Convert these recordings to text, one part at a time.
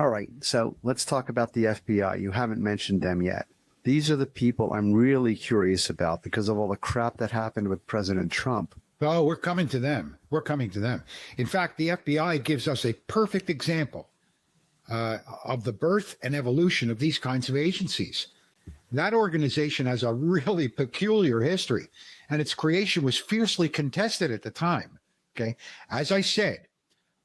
All right, so let's talk about the FBI. You haven't mentioned them yet. These are the people I'm really curious about because of all the crap that happened with President Trump. Oh, we're coming to them. We're coming to them. In fact, the FBI gives us a perfect example of the birth and evolution of these kinds of agencies. That organization has a really peculiar history, and its creation was fiercely contested at the time. Okay, as I said,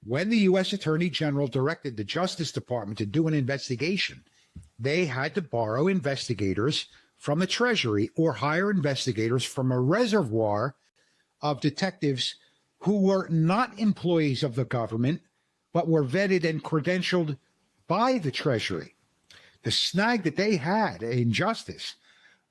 when the U.S. Attorney General directed the Justice Department to do an investigation, they had to borrow investigators from the Treasury or hire investigators from a reservoir of detectives who were not employees of the government, but were vetted and credentialed by the Treasury. The snag that they had in justice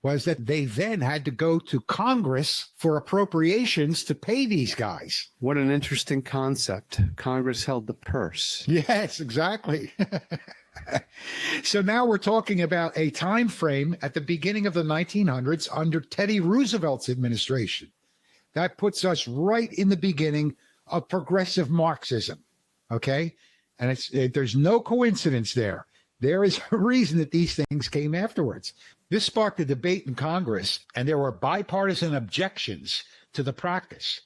was that they then had to go to Congress for appropriations to pay these guys. What an interesting concept. Congress held the purse. Yes, exactly. So now we're talking about a time frame at the beginning of the 1900s under Teddy Roosevelt's administration. That puts us right in the beginning of progressive Marxism, okay? And there's no coincidence there. There is a reason that these things came afterwards. This sparked a debate in Congress, and there were bipartisan objections to the practice.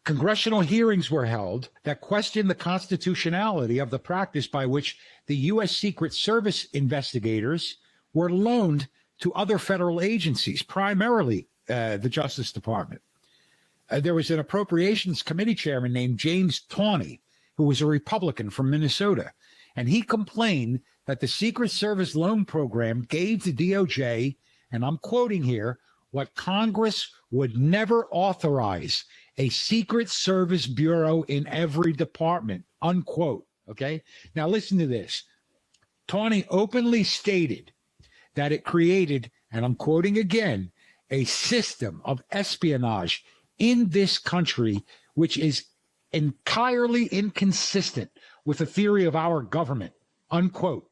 Congressional hearings were held that questioned the constitutionality of the practice by which the U.S. Secret Service investigators were loaned to other federal agencies, primarily the Justice Department. There was an Appropriations Committee chairman named James Tawney, who was a Republican from Minnesota, and he complained that the Secret Service loan program gave the DOJ, and I'm quoting here, what Congress would never authorize, a Secret Service bureau in every department, unquote. Okay? Now listen to this. Tawney openly stated that it created, and I'm quoting again, a system of espionage in this country which is entirely inconsistent with the theory of our government, unquote.